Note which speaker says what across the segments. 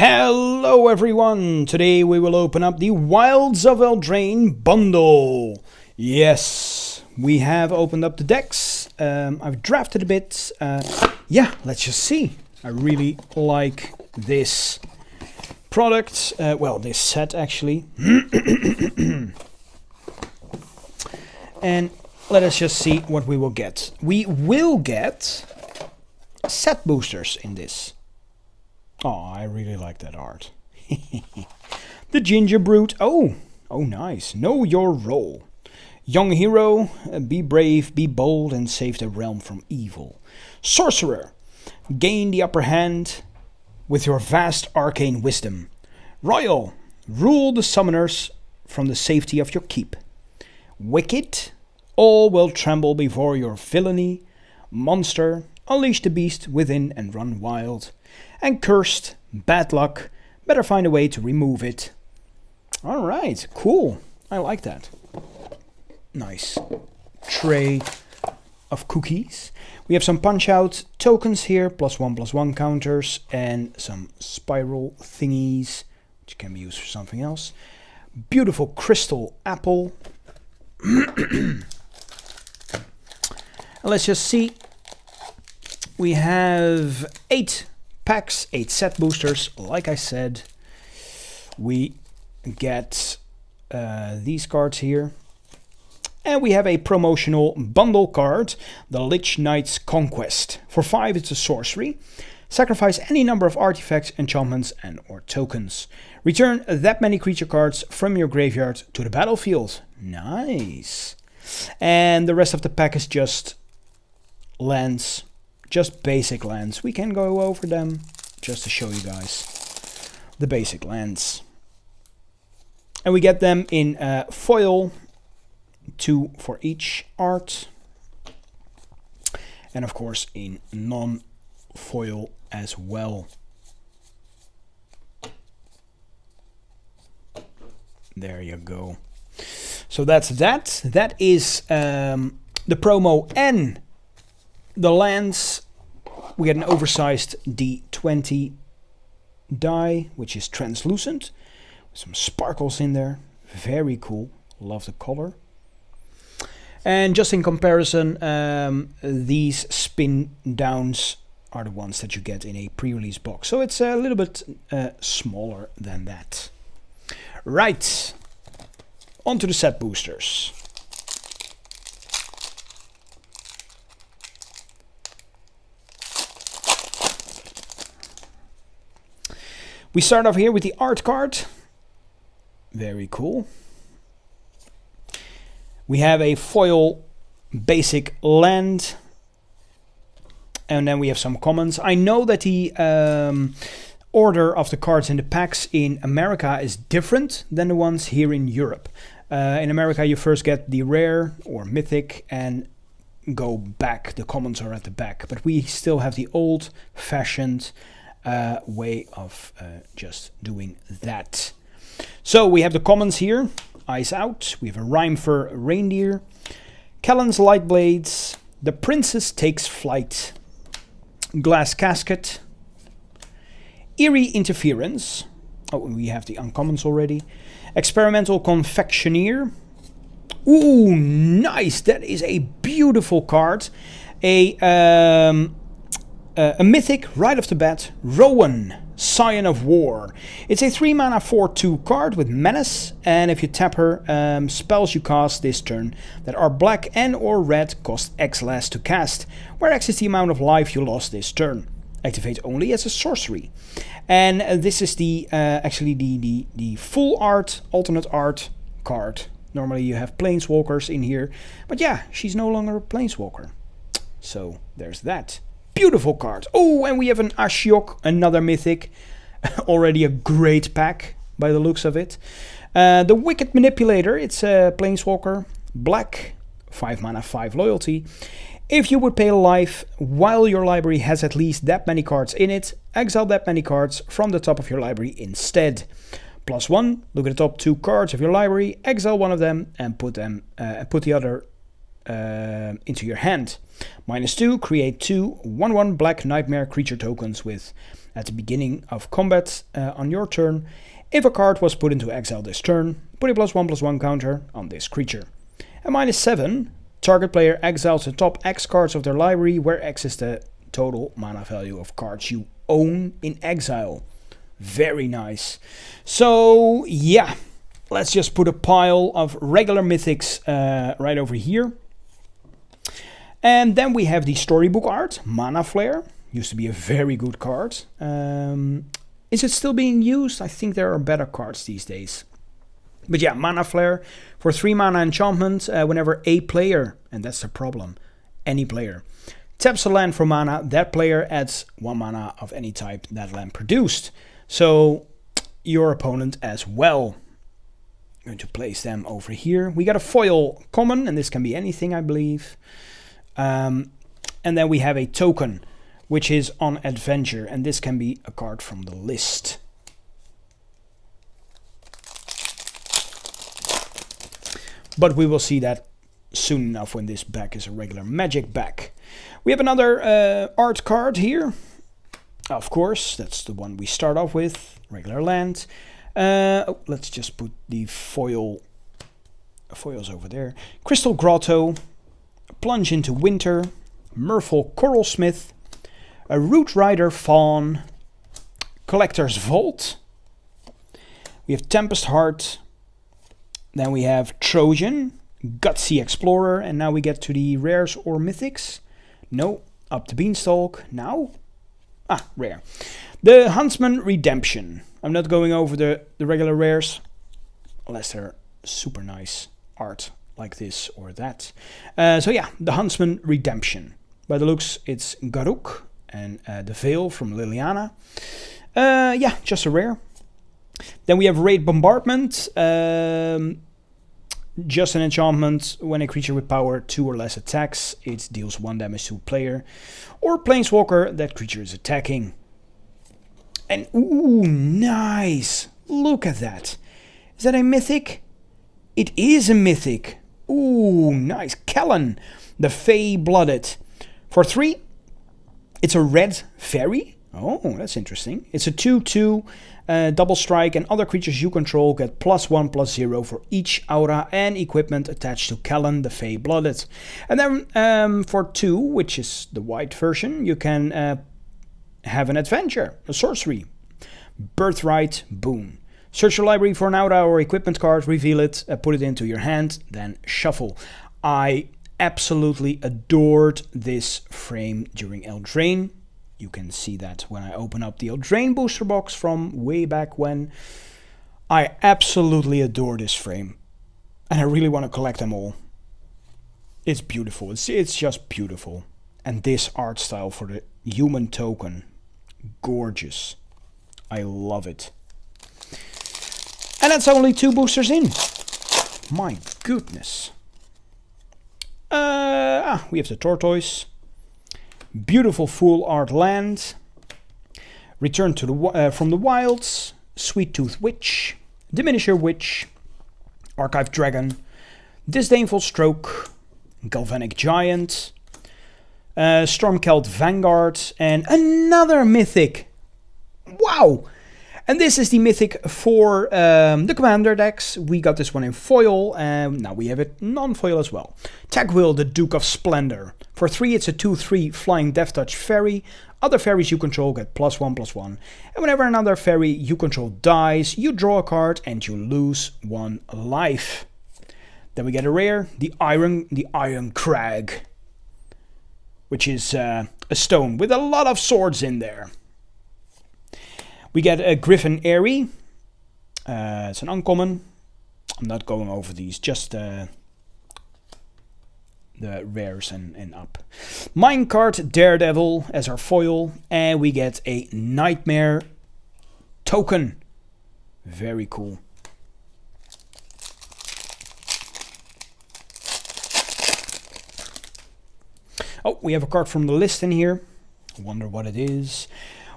Speaker 1: Hello everyone! Today we will open up the Wilds of Eldraine bundle. Yes, we have opened up the decks. I've drafted a bit. Yeah, let's just see. I really like this product. Well, this set actually. And let us just see what we will get. We will get set boosters in this. Oh, I really like that art. The Ginger Brute. Oh, nice. Know your role. Young hero, be brave, be bold, and save the realm from evil. Sorcerer, gain the upper hand with your vast arcane wisdom. Royal, rule the summoners from the safety of your keep. Wicked, all will tremble before your villainy. Monster, unleash the beast within and run wild. And cursed, bad luck, better find a way to remove it. Alright, cool. I like that. Nice tray of cookies. We have some punch-out tokens here, +1/+1 counters, and some spiral thingies, which can be used for something else. Beautiful crystal apple. And let's just see. We have 8 packs, 8 set boosters. Like I said, we get these cards here. And we have a promotional bundle card, the Lich Knight's Conquest. For 5, it's a sorcery. Sacrifice any number of artifacts, enchantments, and or tokens. Return that many creature cards from your graveyard to the battlefield. Nice. And the rest of the pack is just lands. Just basic lands. We can go over them just to show you guys the basic lands. And we get them in foil, 2 for each art. And of course in non-foil as well. There you go. So that's that. That is the promo and the lands. We get an oversized D20 die, which is translucent. Some sparkles in there. Very cool. Love the color. And just in comparison, these spin downs are the ones that you get in a pre-release box. So it's a little bit smaller than that. Right. On to the set boosters. We start off here with the art card. Very cool. We have a foil basic land. And then we have some commons. I know that the order of the cards in the packs in America is different than the ones here in Europe. In America you first get the rare or mythic and go back. The commons are at the back. But we still have the old-fashioned way of just doing that. So we have the commons here. Eyes Out. We have a Rhyme-Fur Reindeer. Kellen's Lightblades. The Princess Takes Flight. Glass Casket. Eerie Interference. Oh, we have the uncommons already. Experimental Confectioneer. Ooh, nice. That is a beautiful card. A mythic right off the bat, Rowan, Scion of War. It's a 3 mana 4/2 card with menace, and if you tap her, spells you cast this turn that are black and or red cost X less to cast, where X is the amount of life you lost this turn. Activate only as a sorcery. And this is the actually the full art, alternate art card. Normally you have planeswalkers in here, but yeah, she's no longer a planeswalker. So there's that. Beautiful card. Oh, and we have an Ashiok, another mythic. Already a great pack by the looks of it. The Wicked Manipulator, it's a planeswalker. Black, 5 mana, 5 loyalty. If you would pay life while your library has at least that many cards in it, exile that many cards from the top of your library instead. +1, look at the top 2 cards of your library, exile one of them, and put the other into your hand. -2, create 2 1/1 black nightmare creature tokens with, at the beginning of combat on your turn, if a card was put into exile this turn, put a +1/+1 counter on this creature. And -7, target player exiles the top X cards of their library, where X is the total mana value of cards you own in exile. Very nice. So, yeah, let's just put a pile of regular mythics right over here. And then we have the storybook art, Mana Flare. Used to be a very good card. Is it still being used? I think there are better cards these days. But yeah, Mana Flare for 3 mana enchantment whenever a player, and that's the problem, any player, taps a land for mana, that player adds 1 mana of any type that land produced. So your opponent as well. I'm going to place them over here. We got a foil common, and this can be anything, I believe. And then we have a token, which is on adventure, and this can be a card from the list. But we will see that soon enough when this back is a regular magic back. We have another art card here. Of course, that's the one we start off with, regular land. Let's just put the foils over there. Crystal Grotto, Plunge into Winter, Merfolk Coralsmith, a Root Rider Fawn, Collector's Vault. We have Tempest Heart. Then we have Trojan, Gutsy Explorer, and now we get to the rares or mythics. No, up to Beanstalk. Now? Rare. The Huntsman Redemption. I'm not going over the regular rares, unless they're super nice art like this or that. So yeah, the Huntsman Redemption. By the looks, it's Garuk and the Veil from Liliana. Yeah, just a rare. Then we have Raid Bombardment. Just an enchantment. When a creature with power 2 or less attacks, it deals 1 damage to a player or planeswalker that creature is attacking. And ooh, nice! Look at that. Is that a mythic? It is a mythic. Ooh, nice. Kellen, the Fey Blooded. For 3, it's a red fairy. Oh, that's interesting. It's a 2/2 double strike, and other creatures you control get +1/+0 for each aura and equipment attached to Kellen, the Fey Blooded. And then for 2, which is the white version, you can have an adventure, a sorcery. Birthright Boon. Search your library for an aura or equipment card, reveal it, put it into your hand, then shuffle. I absolutely adored this frame during Eldraine. You can see that when I open up the Eldraine booster box from way back when. I absolutely adore this frame. And I really want to collect them all. It's beautiful. It's just beautiful. And this art style for the human token. Gorgeous. I love it. And that's only 2 boosters in. My goodness. We have the Tortoise. Beautiful full art land. Return to the from the Wilds. Sweet Tooth Witch. Diminisher Witch. Archive Dragon. Disdainful Stroke. Galvanic Giant. Stormcelt Vanguard. And another mythic. Wow! And this is the mythic for the Commander decks. We got this one in foil, and now we have it non-foil as well. Tagwill, the Duke of Splendor. For 3, it's a 2/3 flying Death Touch fairy. Other fairies you control get +1/+1. And whenever another fairy you control dies, you draw a card and you lose 1 life. Then we get a rare, the Iron Crag, which is a stone with a lot of swords in there. We get a Griffin Airy. It's an uncommon. I'm not going over these, just the rares and up. Minecart Daredevil as our foil. And we get a Nightmare token. Very cool. Oh, we have a card from the list in here. I wonder what it is.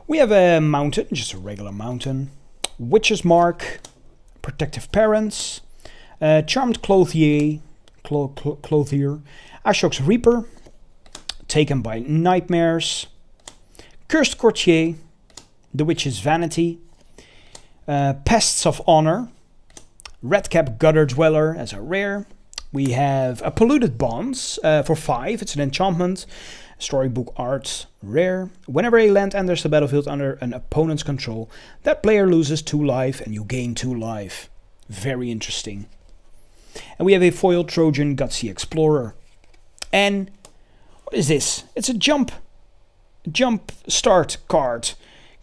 Speaker 1: We have a mountain, just a regular mountain. Witch's Mark, Protective Parents, Charmed Clothier, Ashok's Reaper, Taken by Nightmares, Cursed Courtier, The Witch's Vanity, Pests of Honor, Redcap Gutter Dweller as a rare. We have a Polluted Bonds for 5. It's an enchantment. Storybook art, rare. Whenever a land enters the battlefield under an opponent's control, that player loses 2 life and you gain 2 life. Very interesting. And we have a foil Trojan Gutsy Explorer. And what is this? It's a jump start card.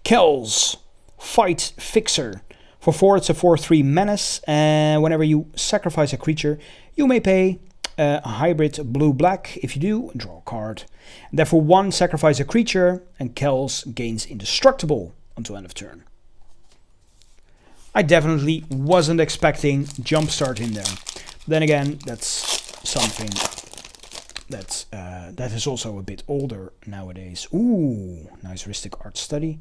Speaker 1: Kells, Fight Fixer. For 4, it's a 4/3 menace. And whenever you sacrifice a creature, you may pay a hybrid blue-black. If you do, draw a card. And therefore 1, sacrifice a creature, and Kells gains indestructible until end of turn. I definitely wasn't expecting Jumpstart in there. Then again, that's something that is also a bit older nowadays. Ooh, nice Ristic Art Study.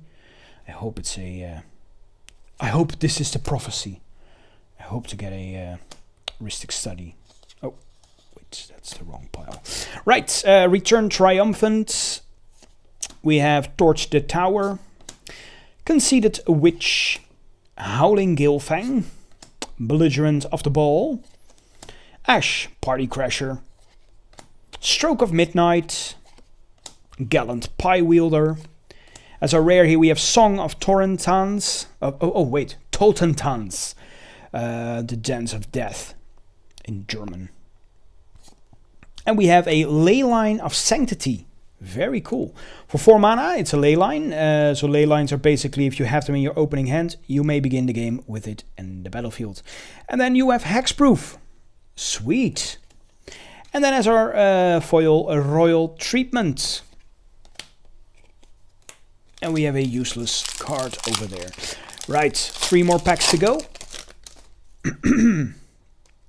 Speaker 1: I hope it's a... I hope this is the prophecy. I hope to get a Ristic Study. Oh, wait, that's the wrong pile. Right, Return Triumphant. We have Torch the Tower, Conceited Witch, Howling Gilfang, Belligerent of the Ball, Ash Party Crasher, Stroke of Midnight, Gallant Pie Wielder. As a rare here we have Song of Torrentans. Totentans. The Dance of Death in German. And we have a Leyline of Sanctity. Very cool. For 4 mana, it's a Leyline. So Leylines are basically, if you have them in your opening hand, you may begin the game with it in the battlefield. And then you have Hexproof. Sweet. And then as our foil, a Royal Treatment. And we have a useless card over there. Right, 3 more packs to go.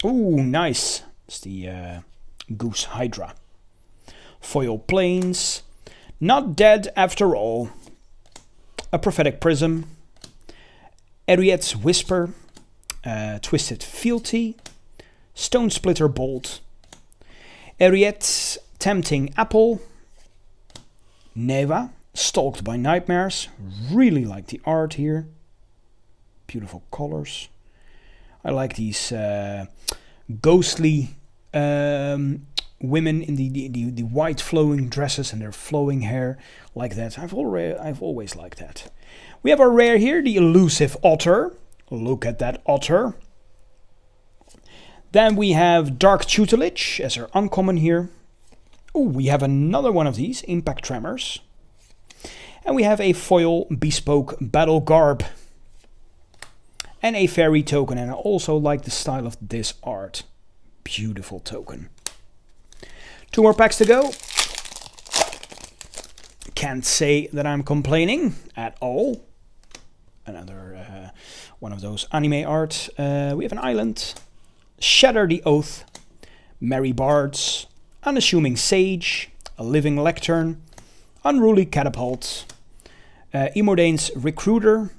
Speaker 1: Ooh, nice. It's the Goose Hydra. Foil Plains. Not Dead After All. A Prophetic Prism. Eriet's Whisper. Twisted Fealty. Stone Splitter Bolt. Eriet's Tempting Apple. Neva. Stalked by Nightmares. Really like the art here. Beautiful colors. I like these ghostly women in the white flowing dresses and their flowing hair like that. I've always liked that. We have our rare here, the Elusive Otter. Look at that otter. Then we have Dark Tutelage as our uncommon here. Oh, we have another one of these, Impact Tremors. And we have a foil Bespoke Battle Garb. And a fairy token, and I also like the style of this art. Beautiful token. 2 more packs to go. Can't say that I'm complaining at all. Another one of those anime art. We have an island. Shatter the Oath. Merry Bards. Unassuming Sage. A Living Lectern. Unruly Catapult. Imodane's Recruiter.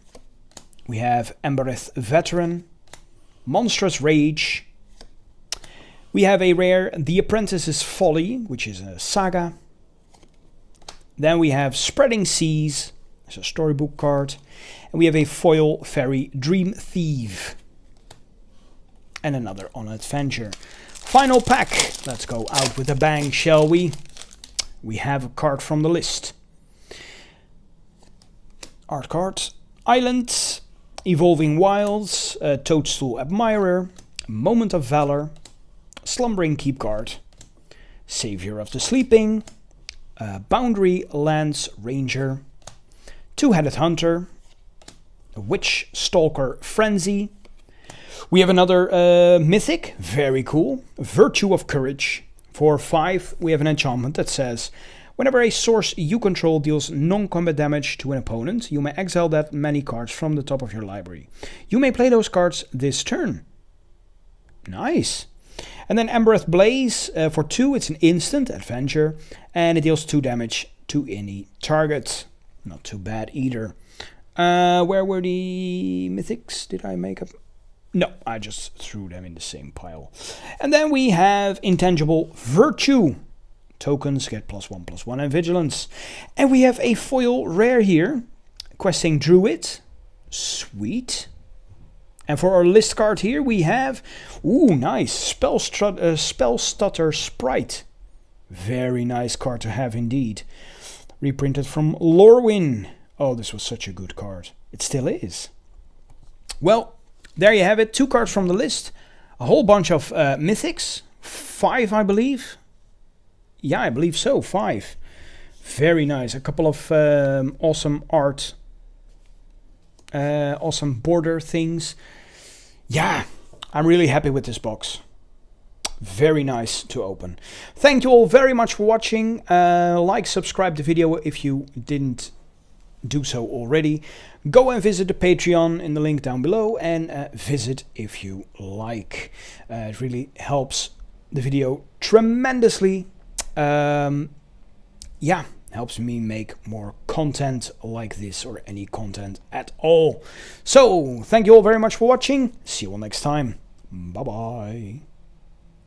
Speaker 1: We have Embereth Veteran. Monstrous Rage. We have a rare The Apprentice's Folly, which is a saga. Then we have Spreading Seas. It's a storybook card. And we have a foil fairy Dream Thief. And another on adventure. Final pack. Let's go out with a bang, shall we? We have a card from the list. Art card. Island. Evolving Wilds. Toadstool Admirer. Moment of Valor. Slumbering Keepguard. Savior of the Sleeping. Boundary Lands Ranger. Two-Headed Hunter. Witch Stalker Frenzy. We have another mythic, very cool. Virtue of Courage. For 5, we have an enchantment that says, whenever a source you control deals non-combat damage to an opponent, you may exile that many cards from the top of your library. You may play those cards this turn. Nice. And then Embereth Blaze, for 2, it's an instant adventure, and it deals 2 damage to any target. Not too bad either. Where were the mythics? Did I make up? No, I just threw them in the same pile. And then we have Intangible Virtue. Tokens get +1/+1 and Vigilance. And we have a foil rare here. Questing Druid. Sweet. And for our list card here we have... Ooh, nice. Spell Stutter Sprite. Very nice card to have indeed. Reprinted from Lorwyn. Oh, this was such a good card. It still is. Well, there you have it. 2 cards from the list. A whole bunch of mythics. 5, I believe. Yeah, I believe so. 5. Very nice. A couple of awesome art. Awesome border things. Yeah, I'm really happy with this box. Very nice to open. Thank you all very much for watching. Like, subscribe the video if you didn't do so already. Go and visit the Patreon in the link down below, and visit if you like. It really helps the video tremendously. Yeah, helps me make more content like this, or any content at all. So, thank you all very much for watching. See you all next time. Bye bye.